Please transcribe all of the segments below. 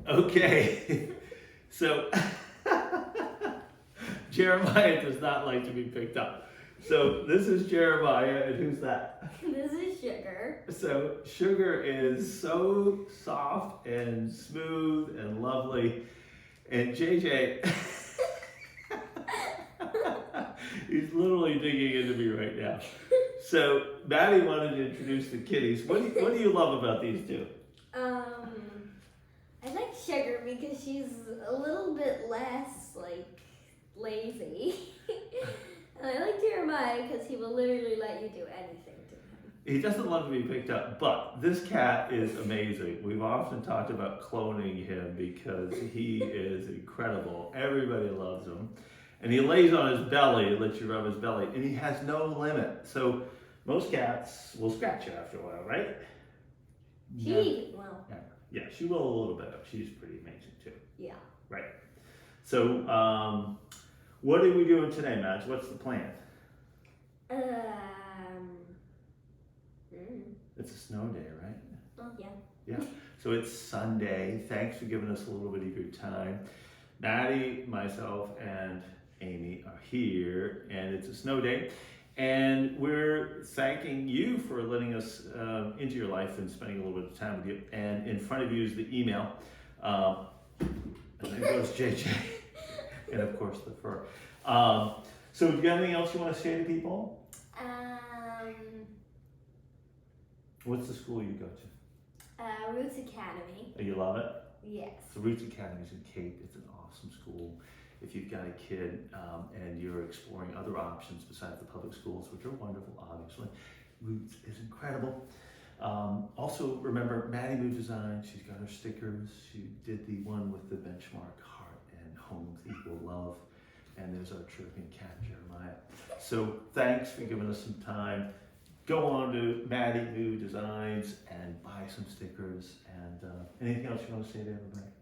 Okay, so Jeremiah does not like to be picked up. So this is Jeremiah, and who's that? This is Sugar. So Sugar is so soft and smooth and lovely, and JJ, he's literally digging into me right now. So Maddie wanted to introduce the kitties. What do you love about these two? I like Sugar because she's a little bit less lazy. And I like Jeremiah because he will literally let you do anything to him. He doesn't love to be picked up, but this cat is amazing. We've often talked about cloning him because he is incredible. Everybody loves him. And he lays on his belly and lets you rub his belly, and he has no limit. So most cats will scratch you after a while, right? She will. Yeah, she will a little bit. She's pretty amazing too. Yeah. Right. So, what are we doing today, Madge? What's the plan? It's a snow day, right? Oh, yeah. Yeah. So it's Sunday. Thanks for giving us a little bit of your time. Maddie, myself, and Amy are here, and it's a snow day. And we're thanking you for letting us into your life and spending a little bit of time with you. And in front of you is the email. And then goes JJ. And of course the fur. So do you have anything else you want to say to people? What's the school you go to? Roots Academy. Oh, you love it? Yes. So Roots Academy is in Cape. It's an awesome school. If you've got a kid and you're exploring other options besides the public schools, which are wonderful, obviously, Roots is incredible. Also, remember, Maddie Moo Design, she's got her stickers. She did the one with the benchmark heart and homes equal love. And there's our chirping cat, Jeremiah. So thanks for giving us some time. Go on to Maddie Moo Designs and buy some stickers. And anything else you want to say to everybody?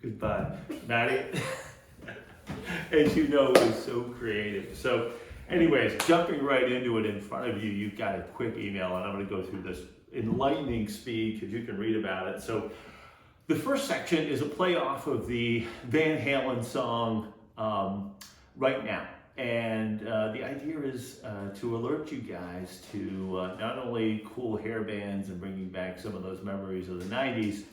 Goodbye. Maddie, as you know, is so creative. So anyways, jumping right into it, in front of you, you've got a quick email, and I'm going to go through this in lightning speed because you can read about it. So the first section is a play off of the Van Halen song Right Now. And the idea is to alert you guys to not only cool hairbands and bringing back some of those memories of the 90s,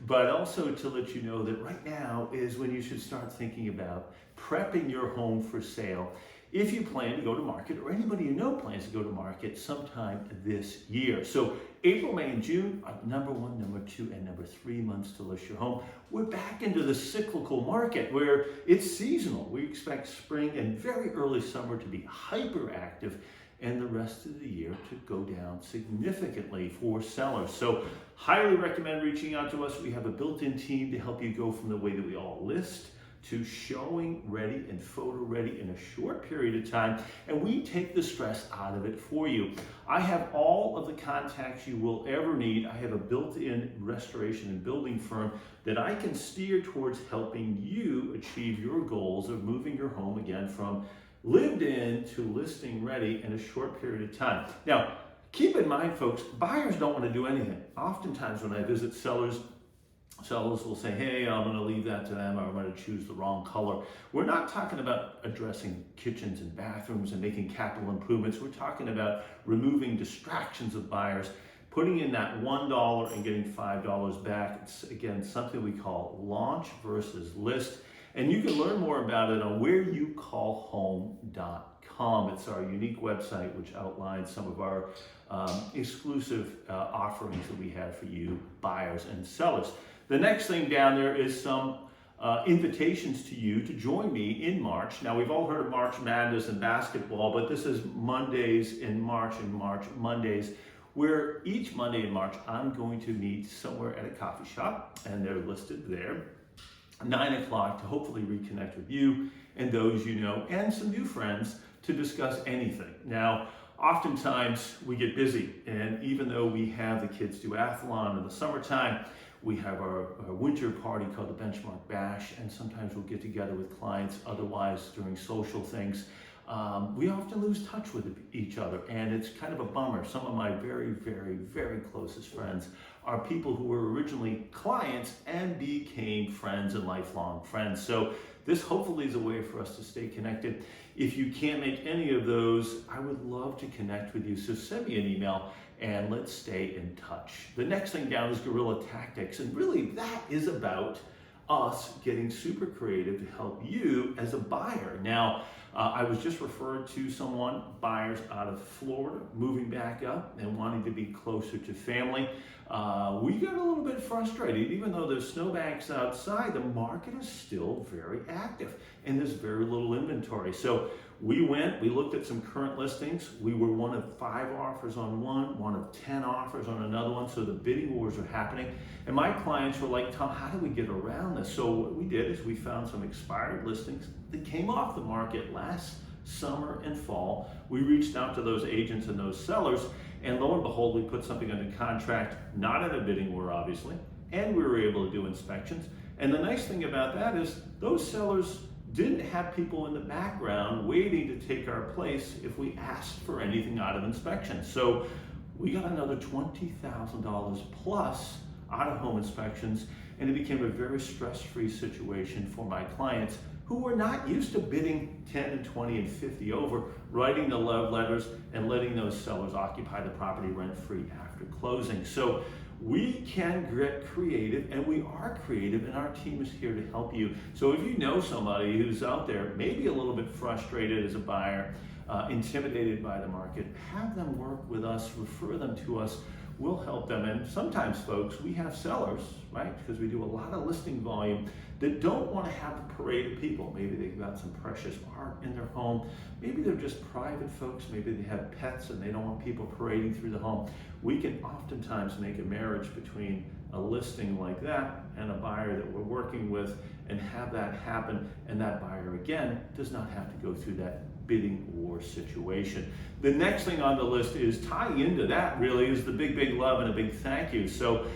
but also to let you know that right now is when you should start thinking about prepping your home for sale if you plan to go to market, or anybody you know plans to go to market sometime this year. So April, May, and June are number 1, number 2, and number 3 months to list your home. We're back into the cyclical market where it's seasonal. We expect spring and very early summer to be hyperactive, and the rest of the year to go down significantly for sellers. So highly recommend reaching out to us. We have a built-in team to help you go from the way that we all list to showing ready and photo ready in a short period of time, and we take the stress out of it for you. I have all of the contacts you will ever need. I have a built-in restoration and building firm that I can steer towards helping you achieve your goals of moving your home again from lived in to listing ready in a short period of time. Now, keep in mind, folks, buyers don't want to do anything. Oftentimes when I visit sellers will say, hey, I'm going to leave that to them, or I'm going to choose the wrong color. We're not talking about addressing kitchens and bathrooms and making capital improvements. We're talking about removing distractions of buyers, putting in that $1 and getting $5 back. It's, again, something we call launch versus list. And you can learn more about it on whereyoucallhome.com. It's our unique website which outlines some of our exclusive offerings that we have for you, buyers and sellers. The next thing down there is some invitations to you to join me in March. Now, we've all heard of March Madness and basketball, but this is Mondays in March and March Mondays, where each Monday in March I'm going to meet somewhere at a coffee shop, and they're listed there. 9 o'clock to hopefully reconnect with you and those you know and some new friends to discuss anything. Now, oftentimes we get busy, and even though we have the kids do athlon in the summertime, we have our winter party called the Benchmark Bash, and sometimes we'll get together with clients otherwise during social things. we often lose touch with each other, and it's kind of a bummer. Some of my very, very, very closest friends are people who were originally clients and became friends and lifelong friends. So this hopefully is a way for us to stay connected. If you can't make any of those, I would love to connect with you. So send me an email and let's stay in touch. The next thing down is guerrilla tactics. And really that is about us getting super creative to help you as a buyer. Now, I was just referred to someone, buyers out of Florida, moving back up and wanting to be closer to family. We got a little bit frustrated. Even though there's snowbanks outside, the market is still very active and there's very little inventory. So we looked at some current listings. We were one of 5 offers on one of 10 offers on another one. So the bidding wars were happening. And my clients were like, Tom, how do we get around this? So what we did is we found some expired listings that came off the market last summer and fall. We reached out to those agents and those sellers, and lo and behold, we put something under contract, not in a bidding war, obviously, and we were able to do inspections. And the nice thing about that is those sellers didn't have people in the background waiting to take our place if we asked for anything out of inspection. So we got another $20,000 plus out of home inspections, and it became a very stress-free situation for my clients who were not used to bidding 10 and 20 and 50 over, writing the love letters and letting those sellers occupy the property rent-free after closing. So we can get creative, and we are creative, and our team is here to help you. So if you know somebody who's out there, maybe a little bit frustrated as a buyer, intimidated by the market, have them work with us, refer them to us. We'll help them. And sometimes, folks, we have sellers, right? Because we do a lot of listing volume that don't want to have a parade of people. Maybe they've got some precious art in their home. Maybe they're just private folks. Maybe they have pets and they don't want people parading through the home. We can oftentimes make a marriage between a listing like that and a buyer that we're working with and have that happen. And that buyer, again, does not have to go through that bidding war situation. The next thing on the list is tying into that really is the big, big love and a big thank you. So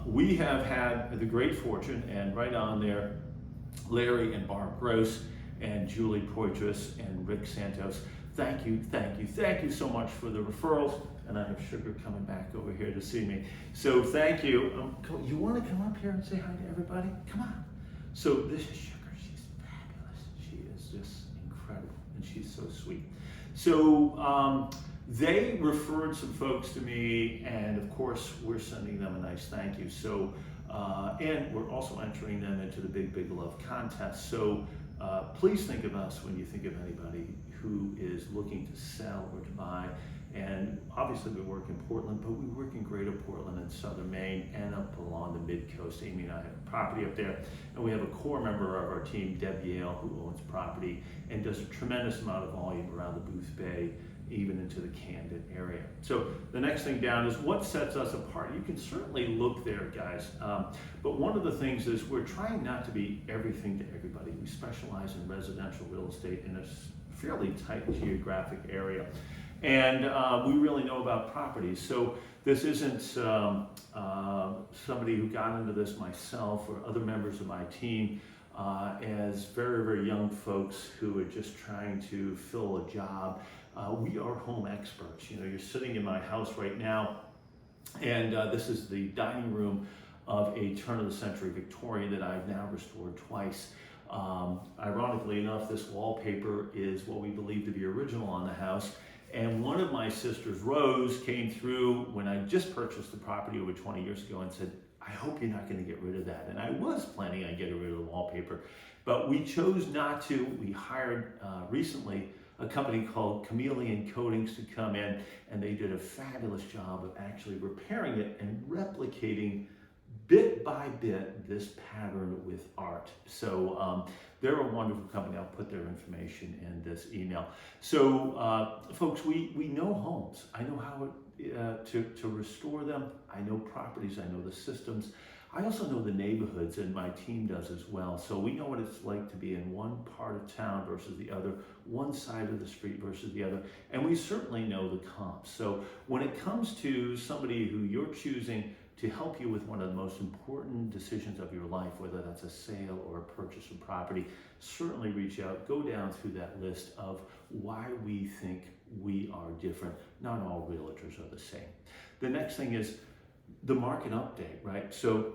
we have had the great fortune, and right on there, Larry and Barb Gross and Julie Poitras and Rick Santos. Thank you, thank you, thank you so much for the referrals. And I have Sugar coming back over here to see me. So thank you. You want to come up here and say hi to everybody? Come on. So this is Sugar. She's fabulous. She is just incredible, and she's so sweet. So they referred some folks to me, and of course we're sending them a nice thank you. So and we're also entering them into the Big Big Love contest. So please think of us when you think of anybody who is looking to sell or to buy. And obviously we work in Portland, but we work in Greater Portland and Southern Maine and up along the mid-coast. Amy and I have a property up there, and we have a core member of our team, Deb Yale, who owns property and does a tremendous amount of volume around the Booth Bay, even into the Camden area. So the next thing down is what sets us apart. You can certainly look there, guys, but one of the things is we're trying not to be everything to everybody. We specialize in residential real estate in a fairly tight geographic area. And we really know about properties. So this isn't somebody who got into this myself or other members of my team as very, very young folks who are just trying to fill a job. We are home experts. You know, you're sitting in my house right now, and this is the dining room of a turn-of-the-century Victorian that I've now restored twice. Ironically enough, this wallpaper is what we believe to be original on the house. And one of my sisters, Rose, came through when I just purchased the property over 20 years ago and said, I hope you're not going to get rid of that. And I was planning on getting rid of the wallpaper, but we chose not to. We hired recently a company called Chameleon Coatings to come in, and they did a fabulous job of actually repairing it and replicating bit by bit this pattern with art. So they're a wonderful company. I'll put their information in this email. So folks, we know homes. I know how to restore them. I know properties. I know the systems. I also know the neighborhoods, and my team does as well. So we know what it's like to be in one part of town versus the other, one side of the street versus the other, and we certainly know the comps. So when it comes to somebody who you're choosing to help you with one of the most important decisions of your life, whether that's a sale or a purchase of property, certainly reach out, go down through that list of why we think we are different. Not all realtors are the same. The next thing is the market update, right? So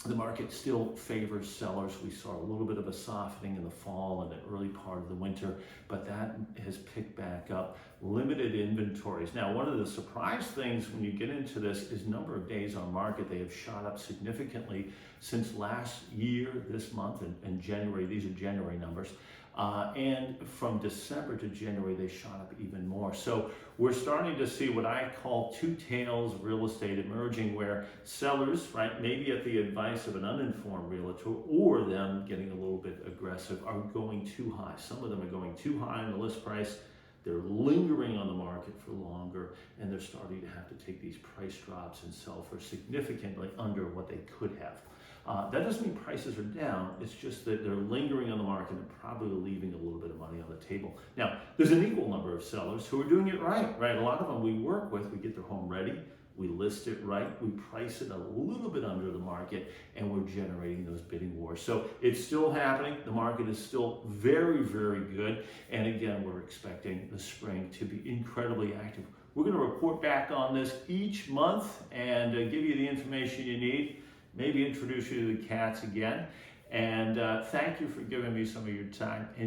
the market still favors sellers. We saw a little bit of a softening in the fall and the early part of the winter, but that has picked back up. Limited inventories. Now, one of the surprise things when you get into this is number of days on market. They have shot up significantly since last year, this month, and January. These are January numbers. And from December to January, they shot up even more. So we're starting to see what I call two tails of real estate emerging, where sellers, right, maybe at the advice of an uninformed realtor or them getting a little bit aggressive, are going too high. Some of them are going too high in the list price. They're lingering on the market for longer, and they're starting to have to take these price drops and sell for significantly under what they could have. That doesn't mean prices are down, it's just that they're lingering on the market and probably leaving a little bit of money on the table. Now, there's an equal number of sellers who are doing it right? A lot of them we work with, we get their home ready, we list it right, we price it a little bit under the market, and we're generating those bidding wars. So it's still happening. The market is still very, very good. And again, we're expecting the spring to be incredibly active. We're going to report back on this each month and give you the information you need, maybe introduce you to the cats again. And thank you for giving me some of your time.